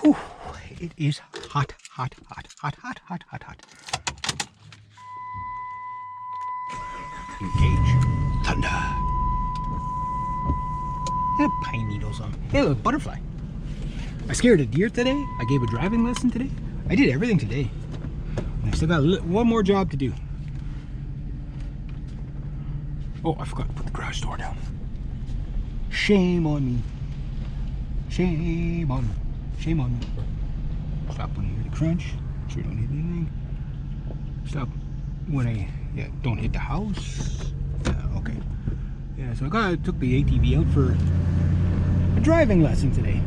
Whew, it is hot, hot, hot, hot, hot, hot, hot, hot. Engage. Thunder. Yeah, pine needles on. Hey, look, butterfly. I scared a deer today. I gave a driving lesson today. I did everything today. And I still got one more job to do. Oh, I forgot to put the garage door down. Shame on me. Shame on me. Shame on me. Stop when you hear the crunch. Sure don't hit anything. Stop when I don't hit the house. Okay. Yeah, so I took the ATV out for a driving lesson today.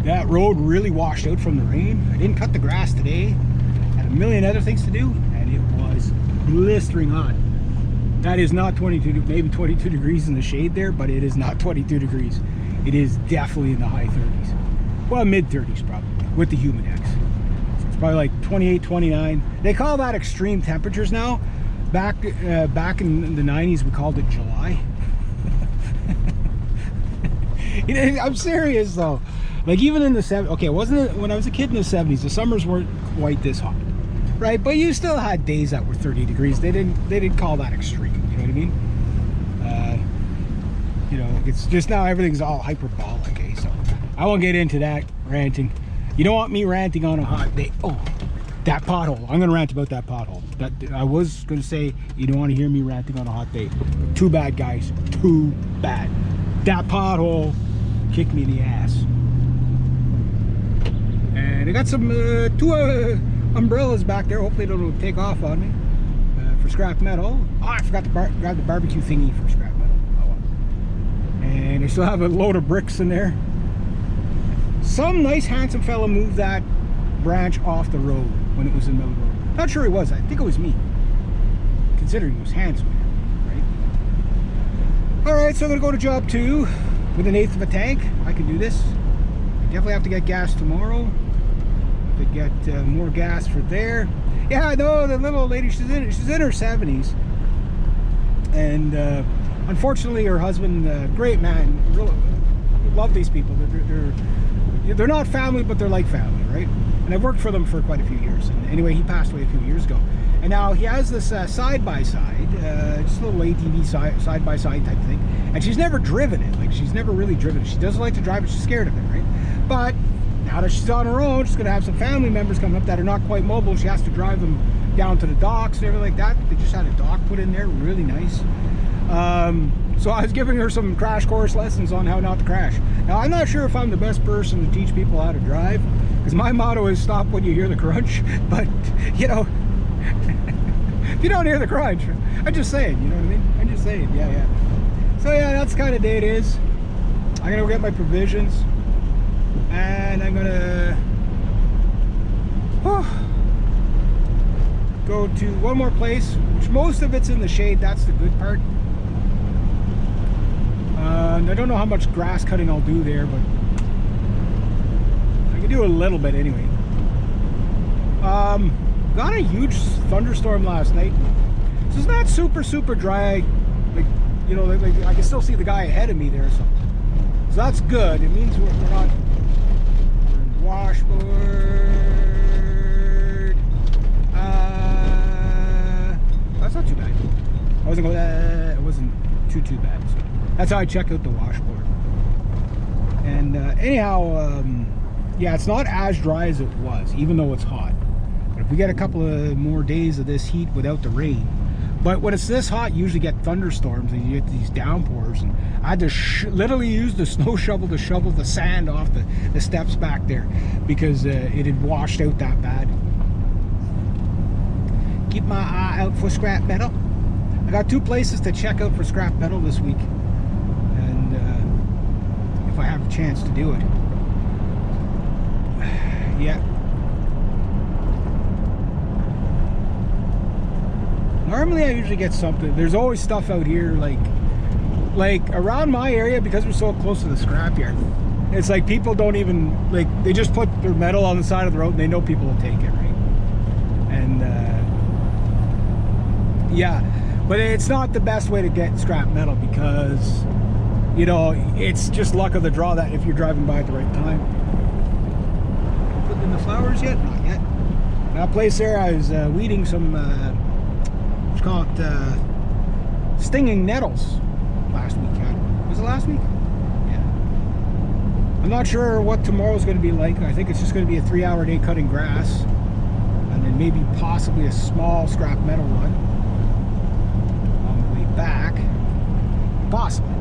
That road really washed out from the rain. I didn't cut the grass today. Had a million other things to do, and it was blistering hot. That is not 22, maybe 22 degrees in the shade there, but it is not 22 degrees. It is definitely in the high 30s. Well, mid 30s probably, with the Humidex. So it's probably like 28, 29. They call that extreme temperatures now. Back in the 90s, we called it July. I'm serious though. Like even in the 70s, okay, wasn't it when I was a kid in the 70s, the summers weren't quite this hot, right? But you still had days that were 30 degrees. They didn't call that extreme. You know what I mean? You know, it's just now everything's all hyperbolic. Okay, so I won't get into that ranting. You don't want me ranting on a hot day. Oh, that pothole. I'm gonna rant about that pothole. That I was gonna say you don't want to hear me ranting on a hot day. Too bad, guys. Too bad. That pothole kicked me in the ass. And I got some two umbrellas back there. Hopefully it'll take off on me for scrap metal. Oh, I forgot to grab the barbecue thingy for scrap metal. Oh, well. And I still have a load of bricks in there. Some nice handsome fella moved that branch off the road when it was in the middle of the road. Not sure he was. I think it was me, considering he was handsome, right? All right, so I'm gonna go to job 2 with 1/8 of a tank. I can do this. Definitely have to get gas tomorrow to get more gas for there. Yeah, I know the little lady, she's in her 70s, and unfortunately her husband, great man, really love these people. They're not family, but they're like family, right? And I've worked for them for quite a few years. And anyway, he passed away a few years ago, and now he has this side-by-side, just a little ATV side-by-side type thing, and she's never driven it. Like, she's never really driven it. She doesn't like to drive it. She's scared of it, right? But now that she's on her own, she's going to have some family members coming up that are not quite mobile. She has to drive them down to the docks and everything like that. They just had a dock put in there, really nice. So I was giving her some crash course lessons on how not to crash. Now, I'm not sure if I'm the best person to teach people how to drive, because my motto is stop when you hear the crunch. But, you know, if you don't hear the crunch, I'm just saying, you know what I mean? I'm just saying, yeah. So yeah, that's the kind of day it is. I'm gonna go get my provisions, and I'm gonna go to one more place, which most of it's in the shade. That's the good part. I don't know how much grass cutting I'll do there, but I can do a little bit anyway. Got a huge thunderstorm last night. So it's not super dry. Like, you know, like I can still see the guy ahead of me there, so that's good. It means we're not in washboard. That's not too bad. I wasn't going. It wasn't too bad. So that's how I check out the washboard. And anyhow, yeah, it's not as dry as it was, even though it's hot. But if we get a couple of more days of this heat without the rain. But when it's this hot, you usually get thunderstorms and you get these downpours. And I had to literally use the snow shovel to shovel the sand off the steps back there, because it had washed out that bad. Keep my eye out for scrap metal. I got 2 places to check out for scrap metal this week, and if I have a chance to do it. Yeah. Normally I usually get something. There's always stuff out here, like around my area, because we're so close to the scrapyard. It's like people don't even, like, they just put their metal on the side of the road and they know people will take it, right? And yeah, but it's not the best way to get scrap metal, because you know, it's just luck of the draw that if you're driving by at the right time. Put in the flowers yet? Not yet. That place there, I was weeding some, what's it called, stinging nettles last week. Was it last week? Yeah. I'm not sure what tomorrow's going to be like. I think it's just going to be a 3-hour day cutting grass. And then maybe possibly a small scrap metal one on the way back. Possibly.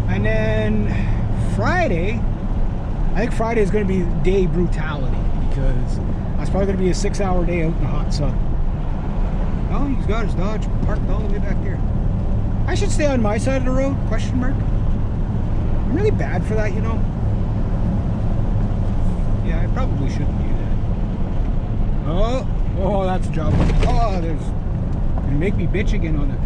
And then Friday, I think Friday is going to be day brutality because that's probably going to be a 6-hour day out in the hot sun. Oh, he's got his Dodge parked all the way back there. I should stay on my side of the road, question mark. I'm really bad for that, you know. Yeah, I probably shouldn't do that. Oh, that's a job. Oh, there's, gonna make me bitch again on it.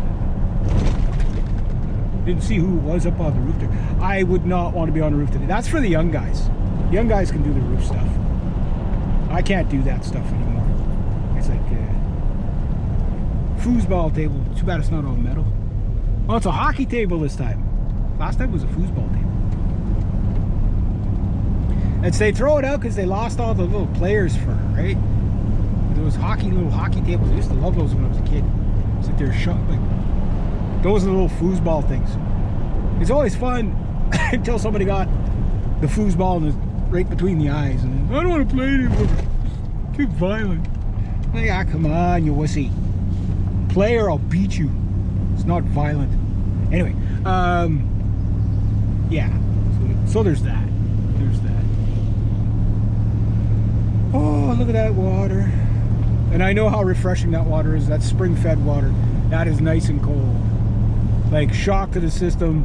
Didn't see who it was up on the roof there. I would not want to be on the roof today. That's for the young guys. Young guys can do the roof stuff. I can't do that stuff anymore. It's like foosball table. Too bad it's not all metal. Oh, it's a hockey table this time. Last time was a foosball table. And they throw it out because they lost all the little players for it, right? Those little hockey tables. I used to love those when I was a kid. Sit there shut like. Those are the little foosball things. It's always fun until somebody got the foosball right between the eyes, and then, I don't want to play anymore. Too violent. Like, ah, come on, you wussy. Play or I'll beat you. It's not violent. Anyway, yeah. So there's that. There's that. Oh, look at that water. And I know how refreshing that water is. That's spring-fed water. That is nice and cold. Like shock to the system.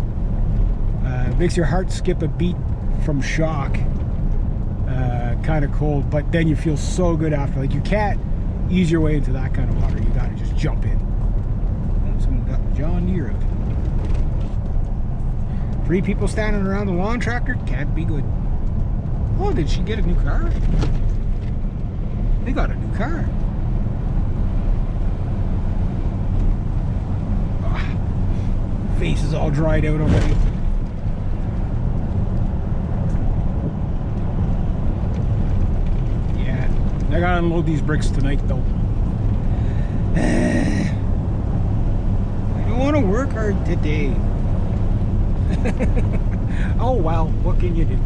Makes your heart skip a beat from shock. Kind of cold, but then you feel so good after. Like you can't ease your way into that kind of water. You gotta just jump in. Someone got the John Deere out. 3 people standing around the lawn tractor can't be good. Oh, did she get a new car? They got a new car. Face is all dried out already. Yeah, I gotta unload these bricks tonight though. I don't want to work hard today. Oh well, what can you do?